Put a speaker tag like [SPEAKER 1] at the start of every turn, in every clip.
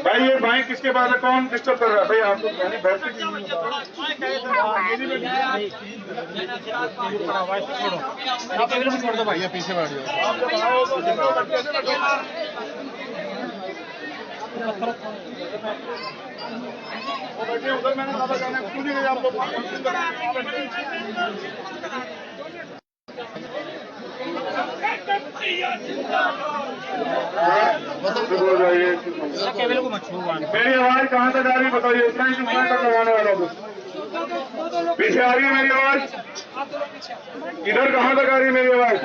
[SPEAKER 1] भाई ये भाई किसके पास है, कौन डिस्टर्ब कर रहा है? भाई आपको
[SPEAKER 2] भैया पीछे बैठ जाओ।
[SPEAKER 1] उधर मैंने ज्यादा जाना है, क्यों नहीं आप लोग? मेरी आवाज कहाँ तक आ रही बताइए, इतना ही जुम्मन तक लगाने वाला हूँ। पीछे आ रही है मेरी आवाज? इधर कहाँ तक आ रही है मेरी आवाज?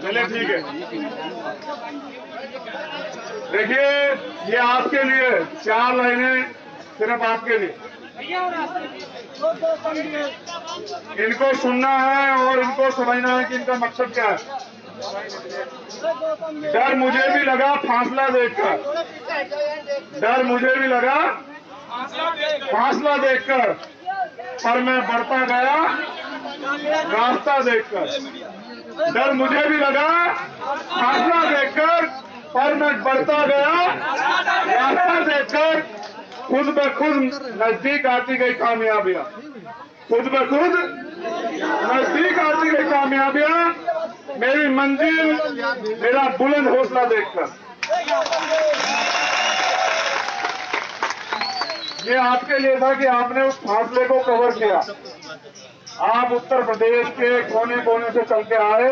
[SPEAKER 1] चलिए ठीक है। देखिए ये आपके लिए 4 लाइनें सिर्फ आपके लिए। इनको सुनना है और इनको समझना है कि इनका मकसद क्या है। डर मुझे भी लगा फासला देखकर, डर मुझे भी लगा फासला देखकर, पर मैं बढ़ता गया रास्ता देखकर। डर मुझे भी लगा फासला देखकर, पर मैं बढ़ता गया रास्ता देखकर। खुद ब खुद नजदीक आती गई कामयाबियां, खुद ब खुद नजदीक आती गई कामयाबियां, मेरी मंजिल मेरा बुलंद हौसला देखकर। ये आपके लिए था कि आपने उस फासले को कवर किया। आप उत्तर प्रदेश के कोने कोने से चल के आए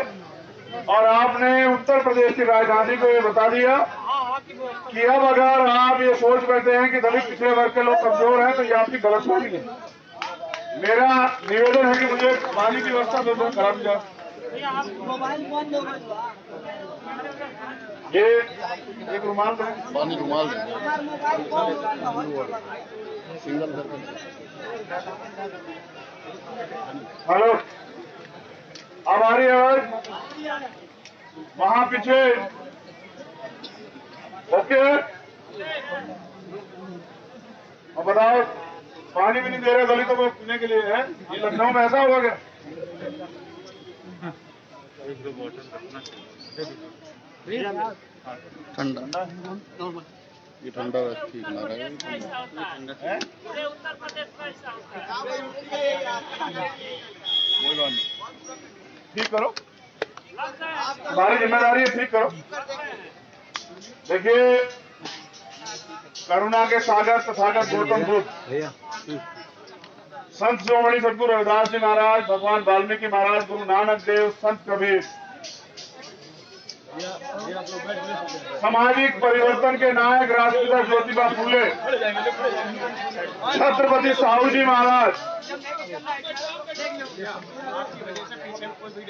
[SPEAKER 1] और आपने उत्तर प्रदेश की राजधानी को ये बता दिया कि अब अगर आप ये सोच बैठे हैं कि दलित पिछड़े वर्ग के लोग कमजोर हैं तो ये आपकी गलतफहमी है। मेरा निवेदन है कि मुझे पानी की व्यवस्था दो खराब जाए। ये एक रुमाल दें,
[SPEAKER 2] पानी रुमाल दें, सिंगल।
[SPEAKER 1] हेलो, अब आ रही है आवाज? वहां पीछे ओके। अब बताओ, पानी भी नहीं दे रहे दलितों को पीने के लिए है? ये लखनऊ में ऐसा होगा क्या?
[SPEAKER 2] ठंडा, ये ठंडा ठीक ना रहे।
[SPEAKER 1] ठीक करो, हमारी जिम्मेदारी है, ठीक करो। देखिए करुणा के सागर तथागत गौतम बुद्ध, संत शिरोमणि सदगुरु रविदास जी महाराज, भगवान वाल्मीकि महाराज, गुरु नानक देव, संत कबीर, सामाजिक परिवर्तन के नायक राष्ट्रपिता ज्योतिबा फूले, छत्रपति साहू जी महाराज,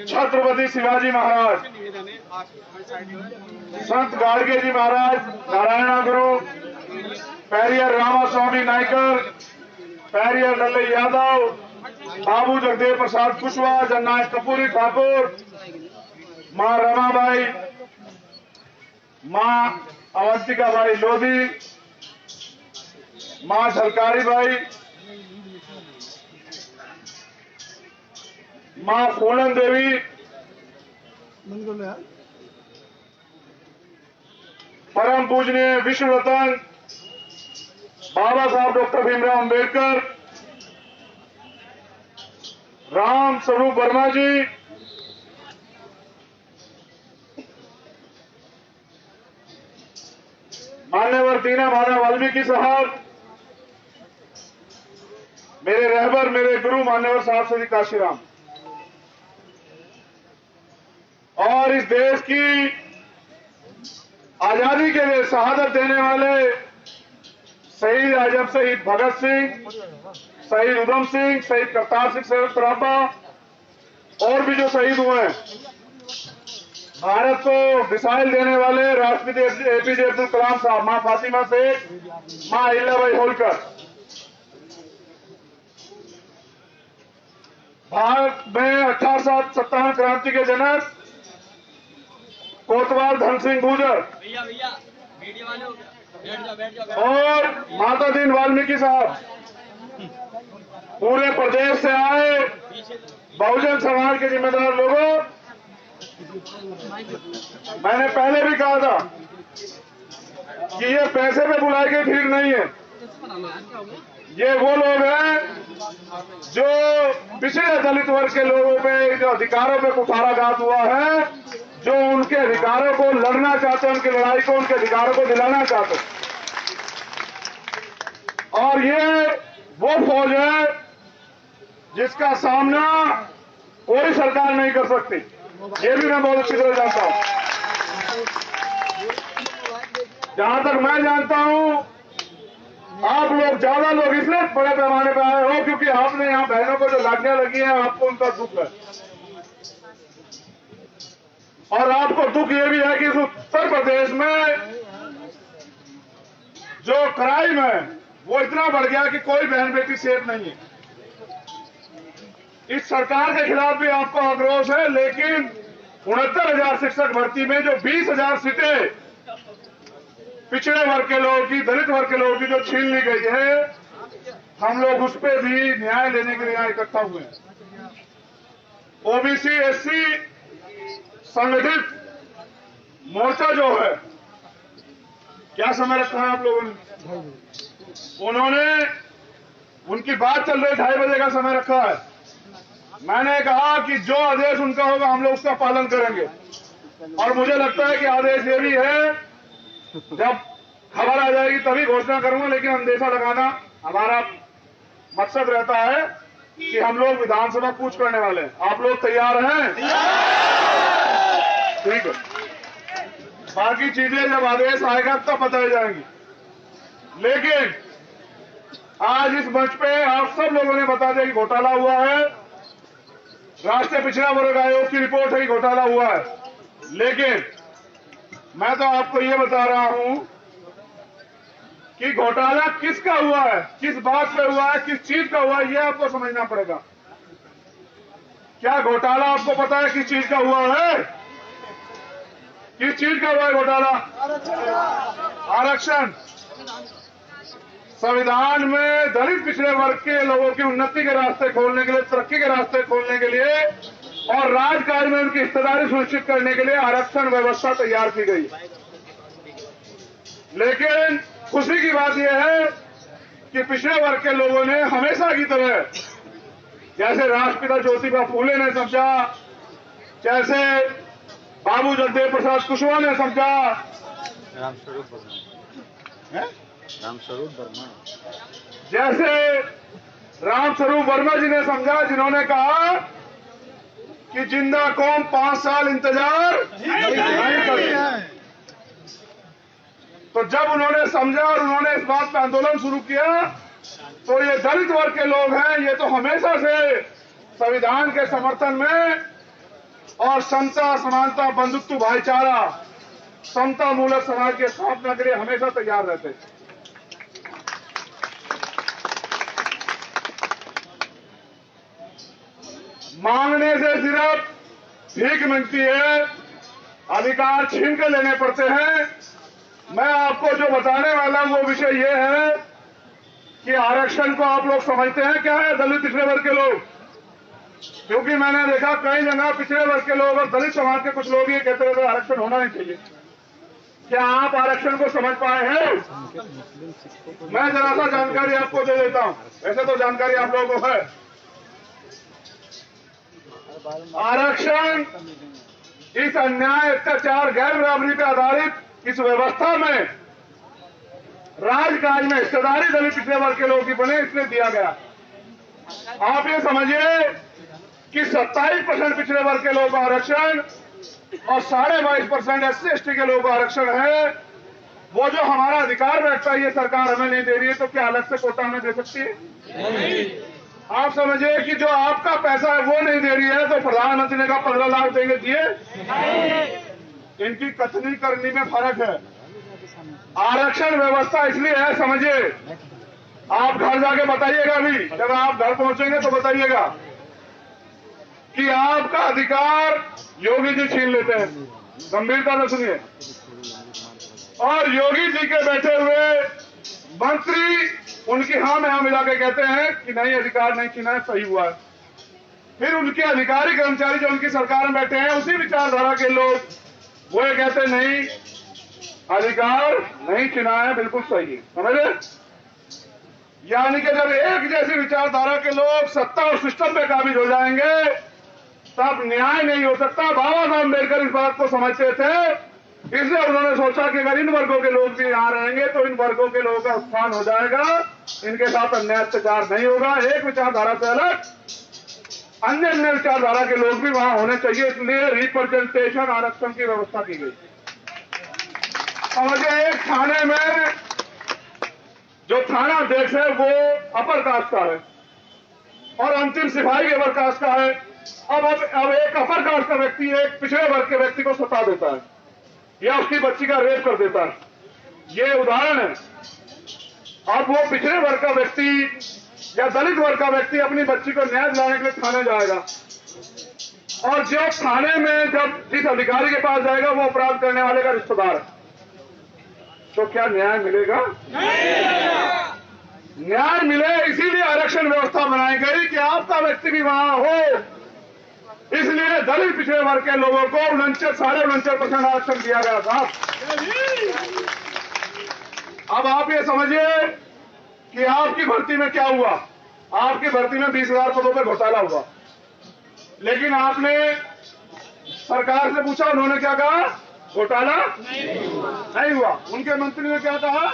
[SPEAKER 1] छत्रपति शिवाजी महाराज, संत गाडगे जी महाराज, नारायणा गुरु, पेरियर रामास्वामी नायकर, पेरियर लल्ले यादव, बाबू जगदेव प्रसाद कुशवाहा, जननायक कपूरी ठाकुर, मां रमाबाई, मां अवंतिका बाई लोधी, मां झलकारी बाई, मां फूलन देवी, परम पूजनीय विश्व रतन बाबा साहब डॉक्टर भीमराव अंबेडकर, राम स्वरूप वर्मा जी, मान्यवर दीना भाना वाल्मीकि साहब, मेरे रहबर, मेरे गुरु मान्यवर साहब श्री काशीराम, और इस देश की आजादी के लिए शहादत देने वाले शहीद आजम शहीद भगत सिंह, शहीद उधम सिंह, शहीद करतार सिंह सराबा और भी जो शहीद हुए हैं, भारत को मिसाइल देने वाले राष्ट्रपति एपीजे अब्दुल कलाम साहब, मां फातिमा शेख, मां अहिल्याबाई होलकर, भारत में 1857 क्रांति के जनक कोतवाल धन सिंह गुर्जर और माता दीन वाल्मीकि साहब, पूरे प्रदेश से आए बहुजन समाज के जिम्मेदार लोगों, मैंने पहले भी कहा था कि ये पैसे पे बुलाई गई भीड़ नहीं है। ये वो लोग हैं जो पिछड़े दलित वर्ग के लोगों पे, जो अधिकारों पे कुठाराघात हुआ है, जो उनके अधिकारों को लड़ना चाहते हैं, उनकी लड़ाई को, उनके अधिकारों को दिलाना चाहते हैं। और ये वो फौज है जिसका सामना कोई सरकार नहीं कर सकती। ये भी मैं बहुत अच्छी तरह जानता हूं। जहां तक मैं जानता हूं, आप लोग, ज्यादा लोग इसलिए बड़े पैमाने पर आए हो क्योंकि आपने यहां बहनों को जो लाठियां लगी हैं, आपको उनका दुख है। और आपको दुख ये भी है कि इस उत्तर प्रदेश में जो क्राइम है वो इतना बढ़ गया कि कोई बहन बेटी सेफ नहीं है। इस सरकार के खिलाफ भी आपको आक्रोश है, लेकिन 69,000 शिक्षक भर्ती में जो 20,000 सीटें पिछड़े वर्ग के लोगों की, दलित वर्ग के लोगों की जो छीन ली गई है, हम लोग उस पर भी न्याय लेने के लिए यहाँ इकट्ठा हुए हैं। ओबीसी एससी संगठित मोर्चा जो है, क्या समझ रखा है आप लोगों ने? उन्होंने, उनकी बात चल रही 2:30 बजे का समय रखा है। मैंने कहा कि जो आदेश उनका होगा हम लोग उसका पालन करेंगे। और मुझे लगता है कि आदेश ये भी है, जब खबर आ जाएगी तभी घोषणा करूंगा, लेकिन अंदेशा लगाना हमारा मकसद रहता है कि हम लोग विधानसभा कूच करने वाले हैं। आप लोग तैयार हैं? ठीक है। बाकी चीजें जब आदेश आएगा तब बताई जाएंगी। लेकिन आज इस मंच पे आप सब लोगों ने बता दिया कि घोटाला हुआ है। राष्ट्रीय पिछड़ा वर्ग आयोग की रिपोर्ट है कि घोटाला हुआ है। लेकिन मैं तो आपको ये बता रहा हूं कि घोटाला किसका हुआ है, किस बात पे हुआ है, किस चीज का हुआ है, ये आपको समझना पड़ेगा। क्या घोटाला आपको पता है किस चीज का हुआ है? किस चीज का हुआ है घोटाला? आरक्षण। संविधान में दलित पिछड़े वर्ग के लोगों की उन्नति के रास्ते खोलने के लिए, तरक्की के रास्ते खोलने के लिए और राजकाज में उनकी हिस्सेदारी सुनिश्चित करने के लिए आरक्षण व्यवस्था तैयार की गई। लेकिन खुशी की बात यह है कि पिछड़े वर्ग के लोगों ने हमेशा की तरह, जैसे राष्ट्रपिता ज्योतिबा फूले ने समझा, जैसे बाबू जगदेव प्रसाद कुशवाहा ने समझा, जैसे रामस्वरूप वर्मा जी ने समझा, जिन्होंने कहा कि जिंदा कौम 5 साल इंतजार नहीं करती। तो जब उन्होंने समझा और उन्होंने इस बात पर आंदोलन शुरू किया, तो ये दलित वर्ग के लोग हैं, ये तो हमेशा से संविधान के समर्थन में और समता, समानता, बंधुत्व, भाईचारा, समता मूलक समाज की स्थापना के लिए हमेशा तैयार रहते। मांगने से सिर्फ भीख मिलती है, अधिकार छीन कर लेने पड़ते हैं। मैं आपको जो बताने वाला हूं वो विषय ये है कि आरक्षण को आप लोग समझते हैं क्या है, दलित पिछड़े वर्ग के लोग? क्योंकि मैंने देखा कई जगह पिछड़े वर्ग के लोग और दलित समाज के कुछ लोग ये कहते रहते आरक्षण होना नहीं चाहिए। क्या आप आरक्षण को समझ पाए हैं? मैं जरा सा जानकारी आपको दे देता हूं, वैसे तो जानकारी आप लोगों को है। आरक्षण इस अन्याय, अत्याचार, गैर बराबरी पर आधारित इस व्यवस्था में राजकाज में हिस्सेदारी दलित पिछड़े वर्ग के लोगों की बने, इसलिए दिया गया। आप ये समझिए कि 27% पिछड़े वर्ग के लोगों का आरक्षण और 22.5% SC/ST के लोगों का आरक्षण है। वो जो हमारा अधिकार बैठता है, ये सरकार हमें नहीं दे रही है, तो क्या अलग से कोटा हमें दे सकती है? नहीं। आप समझिए कि जो आपका पैसा है वो नहीं दे रही है, तो प्रधानमंत्री ने कहा 15 लाख देंगे, दिए? इनकी कथनी करनी में फर्क है। आरक्षण व्यवस्था इसलिए है, समझिए, आप घर जाके बताइएगा, अभी जब आप घर पहुंचेंगे तो बताइएगा कि आपका अधिकार योगी जी छीन लेते हैं। गंभीरता से सुनिए। और योगी जी के बैठे हुए मंत्री उनकी हाँ में हाँ मिला के कहते हैं कि नहीं, अधिकार नहीं छीना है, सही हुआ है। फिर उनके अधिकारी कर्मचारी जो उनकी सरकार में बैठे हैं, उसी विचारधारा के लोग, वो ये कहते नहीं, अधिकार नहीं चुना है, बिल्कुल सही है, समझे? यानी कि जब एक जैसी विचारधारा के लोग सत्ता और सिस्टम पे काबिज हो जाएंगे तब न्याय नहीं हो सकता। बाबा साहब अम्बेडकर इस बात को समझते थे, इसलिए उन्होंने सोचा कि अगर इन वर्गों के लोग भी यहाँ रहेंगे तो इन वर्गों के लोगों का उत्थान हो जाएगा, इनके साथ अन्याय अत्याचार नहीं होगा। एक विचारधारा से अलग अन्य अन्य विचारधारा के लोग भी वहां होने चाहिए, इसलिए रिप्रेजेंटेशन आरक्षण की व्यवस्था की गई। समझिए, एक थाने में जो थाना अध्यक्ष है वो अपर कास्ट का है और अंतिम सिपाही अपर कास्ट का है। अब एक अपर कास्ट का व्यक्ति एक पिछड़े वर्ग के व्यक्ति को सता देता है या उसकी बच्ची का रेप कर देता है, ये उदाहरण है। अब वो पिछड़े वर्ग का व्यक्ति या दलित वर्ग का व्यक्ति अपनी बच्ची को न्याय दिलाने के लिए थाने जाएगा और जो थाने में जब जिस अधिकारी के पास जाएगा वो अपराध करने वाले का रिश्तेदार है, तो क्या न्याय मिलेगा? न्याय मिले इसीलिए आरक्षण व्यवस्था बनाई गई कि आपका व्यक्ति भी वहां हो। इसलिए दलित पिछड़े वर्ग के लोगों को 49.5% आरक्षण दिया गया था। अब आप ये समझिए कि आपकी भर्ती में क्या हुआ। आपकी भर्ती में 20,000 पदों पर घोटाला हुआ, लेकिन आपने सरकार से पूछा, उन्होंने क्या कहा? घोटाला नहीं हुआ। उनके मंत्री ने क्या कहा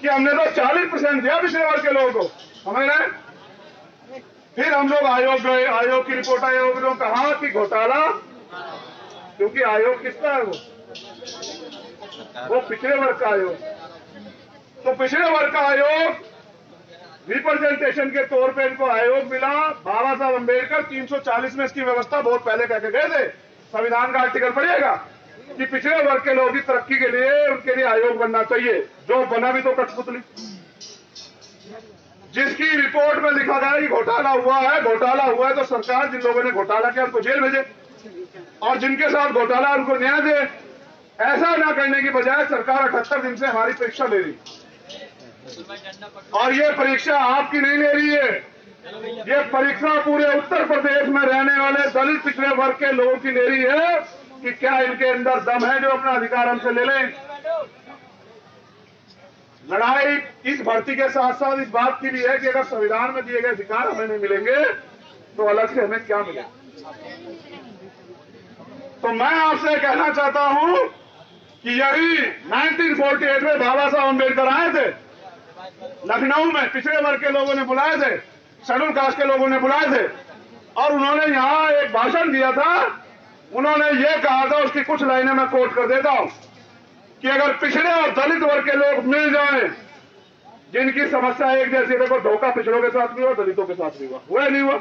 [SPEAKER 1] कि हमने तो 40% दिया पिछड़े वर्ग के लोगों को, समझ रहे? फिर हम लोग आयोग गए, आयोग की रिपोर्ट आई, आयोग ने कहा कि घोटाला, क्योंकि आयोग किसका है? वो पिछड़े वर्ग का आयोग। तो पिछड़े वर्ग का आयोग रिप्रेजेंटेशन के तौर पे इनको आयोग मिला। बाबा साहब अम्बेडकर 340 में इसकी व्यवस्था बहुत पहले कह के गए थे, संविधान का आर्टिकल पढ़िएगा कि पिछड़े वर्ग के लोगों की तरक्की के लिए उनके लिए आयोग बनना चाहिए, जो बना भी तो कठपुतली, जिसकी रिपोर्ट में लिखा गया कि घोटाला हुआ है तो सरकार जिन लोगों ने घोटाला किया उनको जेल भेजे और जिनके साथ घोटाला उनको न्याय दे। ऐसा ना करने की बजाय सरकार 78 दिन से हमारी परीक्षा ले रही, और ये परीक्षा आपकी नहीं ले रही है, ये परीक्षा पूरे उत्तर प्रदेश में रहने वाले दलित पिछड़े वर्ग के लोगों की ले रही है कि क्या इनके अंदर दम है जो अपना अधिकार हमसे ले लें। लड़ाई इस भर्ती के साथ साथ इस बात की भी है कि अगर संविधान में दिए गए अधिकार हमें नहीं मिलेंगे तो अलग से हमें क्या मिलेगा। तो मैं आपसे कहना चाहता हूं कि यही 1948 में बाबा साहब अम्बेडकर आए थे, लखनऊ में पिछड़े वर्ग के लोगों ने बुलाए थे, शेड्यूल कास्ट के लोगों ने बुलाए थे और उन्होंने यहां एक भाषण दिया था। उन्होंने ये कहा था, उसकी कुछ लाइनें मैं कोट कर देता हूं कि अगर पिछड़े और दलित वर्ग के लोग मिल जाएं, जिनकी समस्या एक जैसी, देखो धोखा पिछड़ों के साथ भी हुआ, दलितों के साथ भी हुआ नहीं हुआ?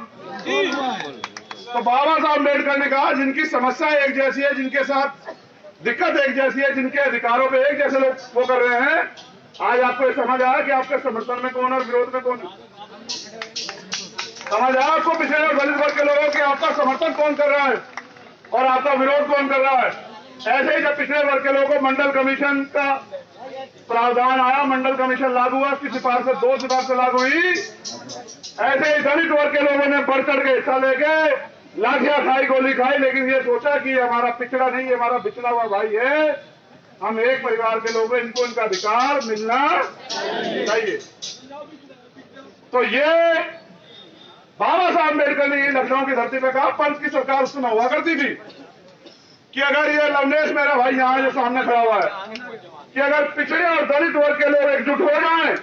[SPEAKER 1] तो बाबा साहब अम्बेडकर ने कहा जिनकी समस्या एक जैसी है, जिनके साथ दिक्कत एक जैसी है, जिनके अधिकारों पे एक जैसे लोग वो कर रहे हैं, आज आपको ये समझ आया कि आपके समर्थन में कौन और विरोध में कौन? समझ आया आपको पिछड़े और दलित वर्ग के लोगों के आपका समर्थन कौन कर रहा है और आपका विरोध कौन कर रहा है? ऐसे ही जब पिछड़े वर्ग के लोगों को मंडल कमीशन का प्रावधान आया, मंडल कमीशन लागू हुआ, उसकी सिफारिश से 2 सिफारिश लागू हुई, ऐसे ही दलित वर्ग के लोगों ने बढ़ चढ़ के हिस्सा लेके लाठियां खाई, गोली खाई, लेकिन ये सोचा कि हमारा पिछड़ा नहीं है, हमारा बिछड़ा हुआ भाई है, हम एक परिवार के लोग हैं, इनको इनका अधिकार मिलना चाहिए। तो ये बाबा साहब अम्बेडकर ने लखनऊ की धरती पर कहा। पंच की सरकार उस समय हुआ करती थी कि अगर ये लवलेश मेरा भाई यहां जो सामने खड़ा हुआ है कि अगर पिछड़े और दलित वर्ग के लोग एकजुट हो जाएं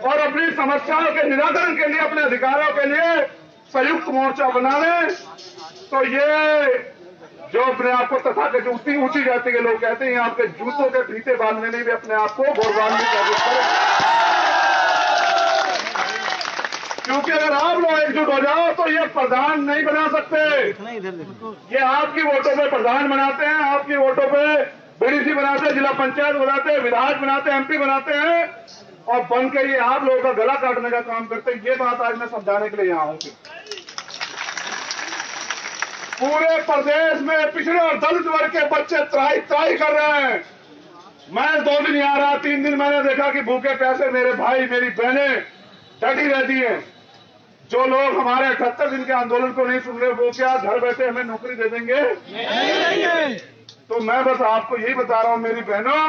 [SPEAKER 1] और अपनी समस्याओं के निराकरण के लिए, अपने अधिकारों के लिए संयुक्त मोर्चा बना लें, तो ये जो अपने आप को तथाकथित ऊंची जाति के लोग कहते हैं, आपके जूतों के फीते बांधने में भी अपने आप को गौरवान्वित करें। क्योंकि अगर आप लोग एकजुट हो जाओ तो ये प्रधान नहीं बना सकते। ये आपकी वोटों पे प्रधान बनाते हैं, आपकी वोटों पे बीडीसी बनाते हैं, जिला पंचायत बनाते हैं, विधायक बनाते हैं, एमपी बनाते हैं और बन के ये आप लोगों का गला काटने का काम करते हैं। ये बात आज मैं समझाने के लिए यहाँ हूँ। पूरे प्रदेश में पिछड़े और दलित वर्ग के बच्चे त्राही कर रहे हैं। मैं 2 दिन यहाँ रहा, 3 दिन मैंने देखा कि भूखे प्यासे मेरे भाई मेरी बहनें डटी रहती हैं। जो लोग हमारे 78 दिन के आंदोलन को नहीं सुन रहे, वो क्या घर बैठे हमें नौकरी दे देंगे? तो मैं बस आपको यही बता रहा हूं मेरी बहनों,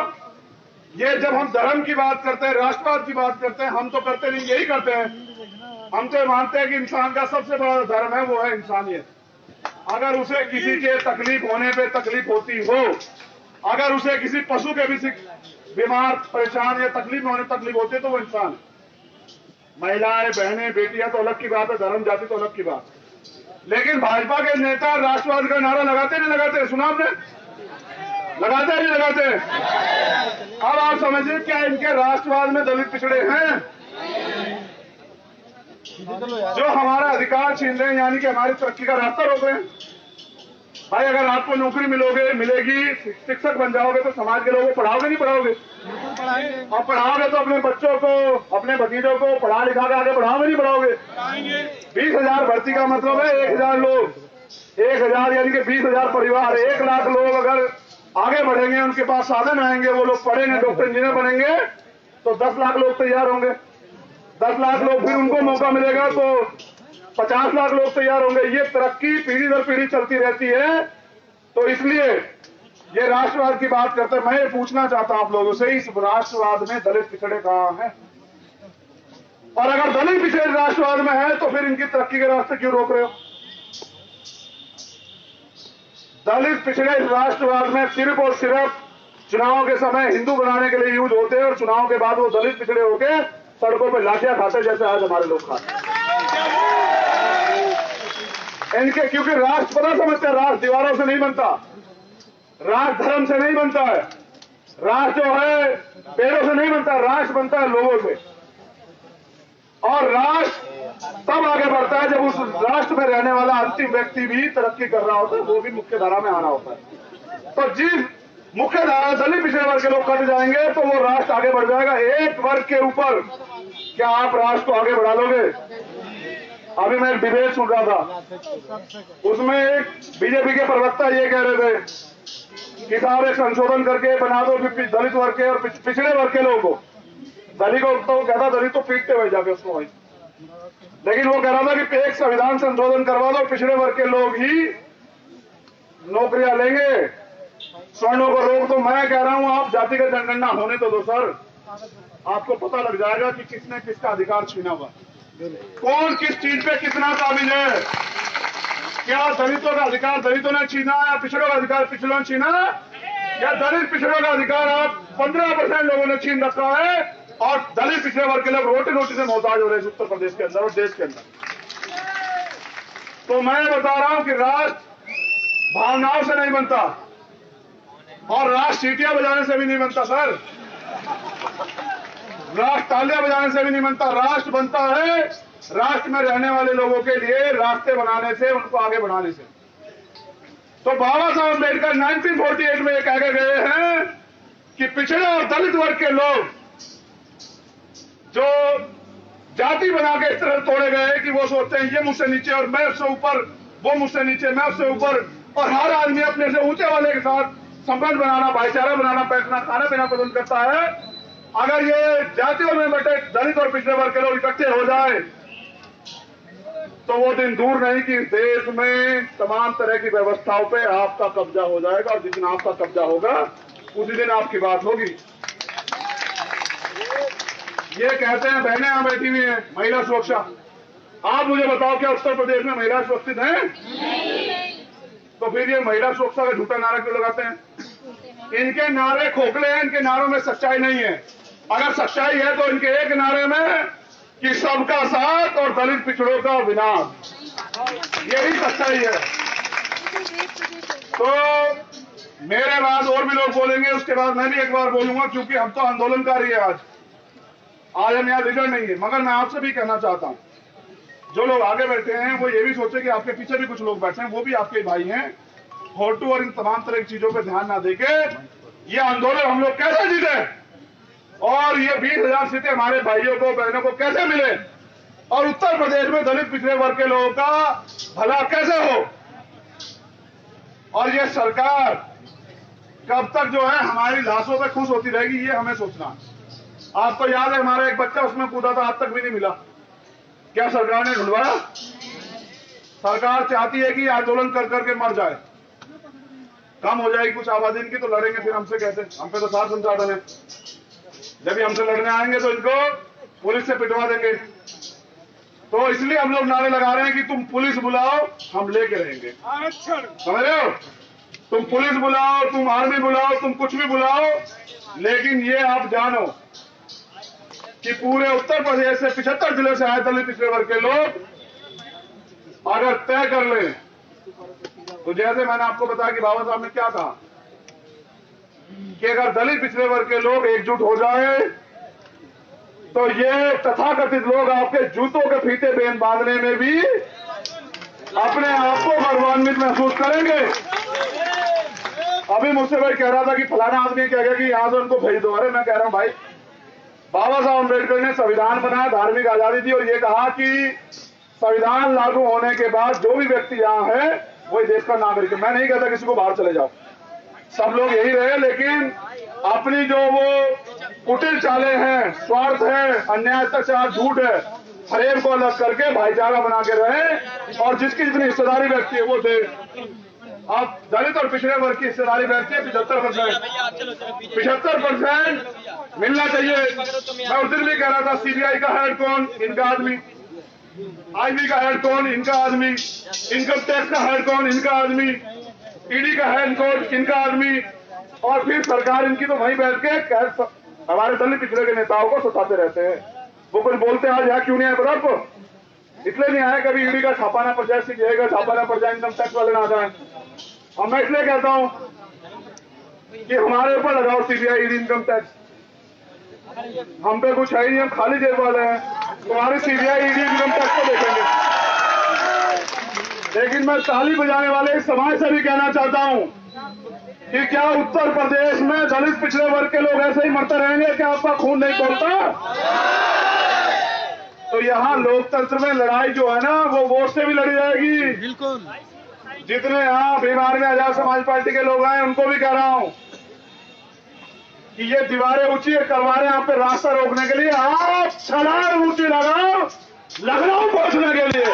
[SPEAKER 1] ये जब हम धर्म की बात करते हैं, राष्ट्रवाद की बात करते हैं, हम तो करते नहीं, यही करते हैं। हम तो मानते हैं कि इंसान का सबसे बड़ा धर्म है वो है इंसानियत। अगर उसे किसी के तकलीफ होने पे तकलीफ होती हो, अगर उसे किसी पशु के भी बीमार परेशान या तकलीफ में होने तकलीफ होती है तो वो इंसान है। महिलाएं, बहनें, बेटियां तो अलग की बात है, धर्म जाति तो अलग की बात है। लेकिन भाजपा के नेता राष्ट्रवाद का नारा लगाते नहीं लगाते, सुना आपने? लगाते नहीं लगाते? अब आप समझिए क्या इनके राष्ट्रवाद में दलित पिछड़े हैं जो हमारा अधिकार छीन रहे हैं, यानी कि हमारी तरक्की का रास्ता रोक रहे हैं। भाई अगर आपको नौकरी मिलेगी, शिक्षक बन जाओगे तो समाज के लोगों को पढ़ाओगे नहीं पढ़ाओगे? और पढ़ाओगे तो अपने बच्चों को, अपने भतीजों को पढ़ा लिखा के आगे बढ़ाओगे नहीं बढ़ाओगे? 20,000 भर्ती का मतलब है 1,000 लोग, 1,000 यानी कि 20,000 परिवार, 1 लाख लोग अगर आगे बढ़ेंगे, उनके पास साधन आएंगे, वो लोग पढ़ेंगे, डॉक्टर इंजीनियर बनेंगे, तो 10 लाख लोग तैयार होंगे। 10 लाख लोग फिर उनको मौका मिलेगा तो 50 लाख लोग तैयार होंगे। ये तरक्की पीढ़ी दर पीढ़ी चलती रहती है। तो इसलिए ये राष्ट्रवाद की बात करते हैं। मैं ये पूछना चाहता हूं आप लोगों से, इस राष्ट्रवाद में दलित पिछड़े कहां हैं? और अगर दलित पिछड़े राष्ट्रवाद में है तो फिर इनकी तरक्की के रास्ते क्यों रोक रहे हो? दलित पिछड़े राष्ट्रवाद में सिर्फ और सिर्फ चुनाव के समय हिंदू बनाने के लिए यूज होते हैं और चुनाव के बाद वो दलित पिछड़े होके सड़कों पे लाठियां खाते जैसे आज हमारे लोग खाते। इनके क्योंकि राष्ट्र पता समझते हैं, राष्ट्र दीवारों से नहीं बनता, राष्ट्र धर्म से नहीं बनता है, राष्ट्र जो है पेड़ों से नहीं बनता, राष्ट्र बनता है लोगों से। और राष्ट्र तब आगे बढ़ता है जब उस राष्ट्र में रहने वाला अंतिम व्यक्ति भी तरक्की कर रहा होता है, वो भी मुख्य धारा में आना होता है। तो जिस मुख्य धारा दलित पिछड़े वर्ग के लोग कट जाएंगे तो वो राष्ट्र आगे बढ़ जाएगा। एक वर्ग के ऊपर क्या आप राष्ट्र को आगे बढ़ा लोगे? अभी मैं एक डिबेट सुन रहा था, उसमें एक बीजेपी के प्रवक्ता ये कह रहे थे कि साहब एक संशोधन करके बना दो कि दलित वर्ग के और पिछड़े वर्ग के लोगों को, दलित को तो कहता दलित तो पीटते हुए जाके उसको भाई, लेकिन वो कह रहा था कि एक संविधान संशोधन करवा दो, पिछड़े वर्ग के लोग ही नौकरियां लेंगे, स्वर्णों को रोक दो। मैं कह रहा हूं आप जातिगत जनगणना होने तो दो सर, आपको पता लग जाएगा कि किसने किसका अधिकार छीना हुआ, कौन किस चीज पे कितना काबिल है। क्या दलितों का अधिकार दलितों ने छीना या पिछड़ों का अधिकार पिछड़ों ने छीना? या दलित पिछड़ों का अधिकार आप 15% लोगों ने छीन रखा है और दलित पिछड़े वर्ग के लोग रोटी रोटी से मोहताज हो रहे हैं उत्तर प्रदेश के अंदर और देश के अंदर। तो मैं बता रहा हूं कि राष्ट्र भावनाओं से नहीं बनता और राष्ट्र सीटियां बजाने से भी नहीं बनता सर, राष्ट्र तालियां बजाने से भी नहीं बनता। राष्ट्र बनता है राष्ट्र में रहने वाले लोगों के लिए रास्ते बनाने से, उनको आगे बढ़ाने से। तो बाबा साहब अम्बेडकर 1948 में कह के गए हैं कि पिछड़े और दलित वर्ग के लोग जो जाति बना के इस तरह तोड़े गए कि वो सोचते हैं ये मुझसे नीचे और मैं उससे ऊपर, वो मुझसे नीचे मैं उससे ऊपर, और हर आदमी अपने से ऊंचे वाले के साथ संबंध बनाना, भाईचारा बनाना, बैठना, खाना पीना पसंद करता है। अगर ये जातियों में बटे दलित और पिछड़े वर्ग के लोग इकट्ठे हो जाए तो वो दिन दूर नहीं कि देश में तमाम तरह की व्यवस्थाओं पे आपका कब्जा हो जाएगा, और जिस दिन आपका कब्जा होगा उसी दिन आपकी बात होगी। ये कहते हैं बहनें यहां बैठी हुई हैं महिला सुरक्षा, आप मुझे बताओ क्या उत्तर प्रदेश में महिला सुरक्षित है? तो फिर ये महिला सुरक्षा का झूठा नारा क्यों लगाते हैं? इनके नारे खोखले हैं, इनके नारों में सच्चाई नहीं है। अगर सच्चाई है तो इनके एक नारे में कि सबका साथ और दलित पिछड़ों का विनाश, यही सच्चाई है। तो मेरे बाद और भी लोग बोलेंगे, उसके बाद मैं भी एक बार बोलूंगा, क्योंकि हम तो आंदोलनकारी है। आज हम यहाँ लीडर नहीं है। मगर मैं आपसे भी कहना चाहता हूं, जो लोग आगे बैठे हैं वो ये भी सोचे कि आपके पीछे भी कुछ लोग बैठे हैं, वो भी आपके भाई हैं। फोटो और इन तमाम तरह की चीजों पे ध्यान ना देके ये आंदोलन हम लोग कैसे जीते और ये 20,000 सीटें हमारे भाइयों को बहनों को कैसे मिले और उत्तर प्रदेश में दलित पिछड़े वर्ग के लोगों का भला कैसे हो, और ये सरकार कब तक जो है हमारी लाशों पे खुश होती रहेगी, ये हमें सोचना। आपको याद है हमारा एक बच्चा उसमें कूदा था, आज तक भी नहीं मिला। क्या सरकार ने ढूंढवाया? सरकार चाहती है कि आंदोलन कर करके मर जाए। कम हो जाएगी कुछ आबादी इनकी तो लड़ेंगे फिर हमसे कैसे? हम पे तो सात संसाधन है। जब भी हमसे लड़ने आएंगे तो इनको पुलिस से पिटवा देंगे। तो इसलिए हम लोग नारे लगा रहे हैं कि तुम पुलिस बुलाओ, हम लेके रहेंगे। समझ रहे हो? तुम पुलिस बुलाओ, तुम आर्मी बुलाओ, तुम कुछ भी बुलाओ, लेकिन ये आप जानो कि पूरे उत्तर प्रदेश से 75 जिले से आए दलित पिछड़े वर्ग के लोग अगर तय कर लें, तो जैसे मैंने आपको बताया कि बाबा साहब ने क्या कहा कि अगर दलित पिछड़े वर्ग के लोग एकजुट हो जाए तो ये तथाकथित लोग आपके जूतों के फीते बेन बांधने में भी अपने आप को गौरवान्वित महसूस करेंगे। अभी मुझसे भाई कह रहा था कि फलाना आदमी कह गया कि यहां से उनको भेज दो। अरे मैं कह रहा हूं भाई, बाबा साहब अम्बेडकर ने संविधान बनाया, धार्मिक आजादी दी और ये कहा कि संविधान लागू होने के बाद जो भी व्यक्ति यहाँ है वही देश का नागरिक है। मैं नहीं कहता किसी को बाहर चले जाओ, सब लोग यही रहे, लेकिन अपनी जो वो कुटिल चालें हैं, स्वार्थ है, अन्याय, अत्याचार, झूठ है, हरेम को अलग करके भाईचारा बना के रहे और जिसकी जितनी हिस्सेदारी बैठती है वो दे। अब दलित और पिछड़े वर्ग की हिस्सेदारी बैठती है 75%। 75% मिलना चाहिए। मैं उस दिन भी कह रहा था सीबीआई का हेड कौन? इनका आदमी। आईबी का हेड कौन? इनका आदमी। इनकम टैक्स का हेड कौन? इनका आदमी। ईडी का हेड कौन? इनका आदमी। और फिर सरकार इनकी तो वहीं बैठ के हमारे दलित पिछड़े के नेताओं को सताते रहते हैं। वो कुछ बोलते हैं आज यहाँ क्यों नहीं आए पता आपको? इसलिए नहीं आए कभी ईडी का छापा ना पड़ जाए, सीबीआई का छापा ना पड़ जाए, इनकम टैक्स वाले ना आ जाए। और मैं इसलिए कहता हूं कि हमारे ऊपर लगाओ सीबीआई, ईडी, इनकम टैक्स। हम पे कुछ है ही नहीं, हम खाली जेब वाले हैं। तुम्हारी सीबीआई, ईडी, इनकम टैक्स को देखेंगे। लेकिन मैं ताली बजाने वाले इस समाज से भी कहना चाहता हूं कि क्या उत्तर प्रदेश में दलित पिछड़े वर्ग के लोग ऐसे ही मरते रहेंगे? क्या आपका खून नहीं बोलता? तो यहाँ लोकतंत्र में लड़ाई जो है ना वो वोट से भी लड़ी जाएगी।
[SPEAKER 2] बिल्कुल।
[SPEAKER 1] जितने यहाँ बिहार में आजाद समाज पार्टी के लोग आए उनको भी कह रहा हूं कि ये दीवारें ऊंची करवा रहे हैं आप पे रास्ता रोकने के लिए, आप छलांग ऊंची लगाओ लखनऊ पहुंचने के लिए,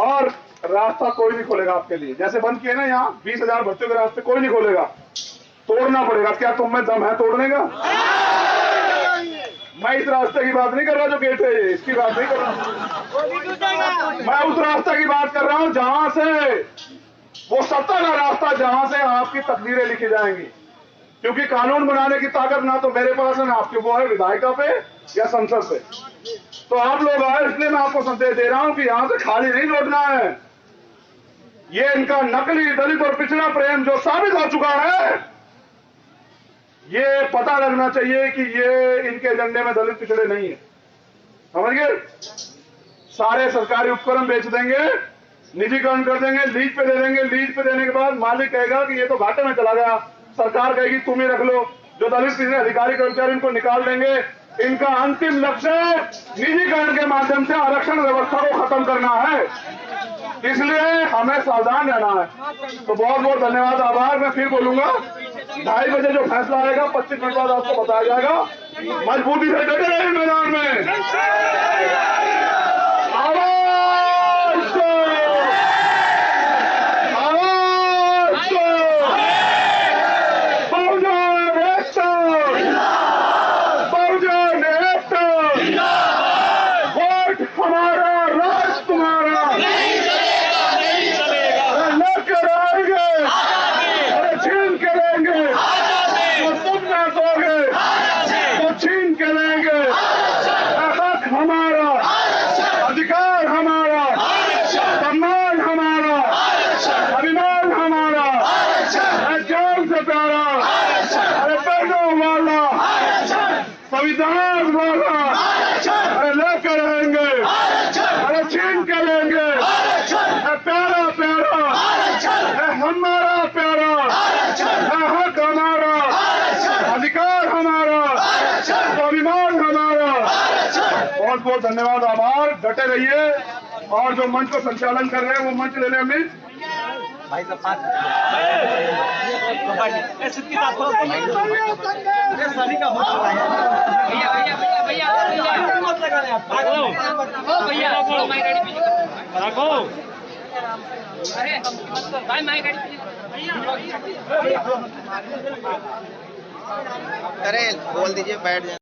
[SPEAKER 1] और रास्ता कोई नहीं खोलेगा आपके लिए। जैसे बंद किए ना यहाँ 20,000 भर्तियों के रास्ते, कोई नहीं खोलेगा, तोड़ना पड़ेगा। क्या तुम में दम है तोड़ने का? मैं इस रास्ते की बात नहीं कर रहा जो गेट है, इसकी बात नहीं कर रहा। मैं उस रास्ते की बात कर रहा हूं जहां से वो सत्ता का रास्ता, जहां से आपकी तकदीरें लिखी जाएंगी। क्योंकि कानून बनाने की ताकत ना तो मेरे पास है ना आपके, वो है विधायिका पे या संसद पे। तो आप लोग आए इसलिए मैं आपको संदेश दे रहा हूं कि यहां से खाली नहीं लौटना है। ये इनका नकली दलित और पिछड़ा प्रेम जो साबित हो चुका है, ये पता लगना चाहिए कि ये इनके एजेंडे में दलित पिछड़े नहीं है। समझ गए? सारे सरकारी उपकरण बेच देंगे, निजीकरण कर देंगे, लीज पे दे देंगे। लीज पे देने के बाद मालिक कहेगा कि ये तो घाटे में चला गया, सरकार कहेगी तुम ही रख लो। जो दलित पिछड़े अधिकारी कर्मचारी इनको निकाल देंगे। इनका अंतिम लक्ष्य निजीकरण के माध्यम से आरक्षण व्यवस्था को खत्म करना है। इसलिए हमें सावधान रहना है। तो बहुत बहुत धन्यवाद, आभार। मैं फिर बोलूंगा 2:30 बजे जो फैसला आएगा 25 मिनट बाद आपको बताया जाएगा। मजबूती से डटे रहे मैदान में। आवाज दो, आवाज दो। बहुजन एकता, बहुजन एकता। वोट हमारा, राज तुम्हारा। लेकर आएंगे, अरे छीन के लेंगे। तो तुम ना दोगे तो छीन के लेंगे। हक हमारा, अधिकार हमारा, सम्मान हमारा, अभिमान हमारा, जान से प्यारा, अरे बहनों वाला, संविधान वाला, अरे लेकर रहेंगे, अरे छीन के लेंगे। प्यारा प्यारा, हमारा प्यारा, हक हमारा, अधिकार हमारा, स्वाभिमान हमारा। बहुत बहुत धन्यवाद, आभार। डटे रहिए। और जो मंच को संचालन कर रहे हैं वो मंच लेने में
[SPEAKER 3] भाई साहब 5 सभी का बहुत हो रहा है। भैया भैया भैया भैया भैया भैया अरे बोल दीजिए बैठ जाए।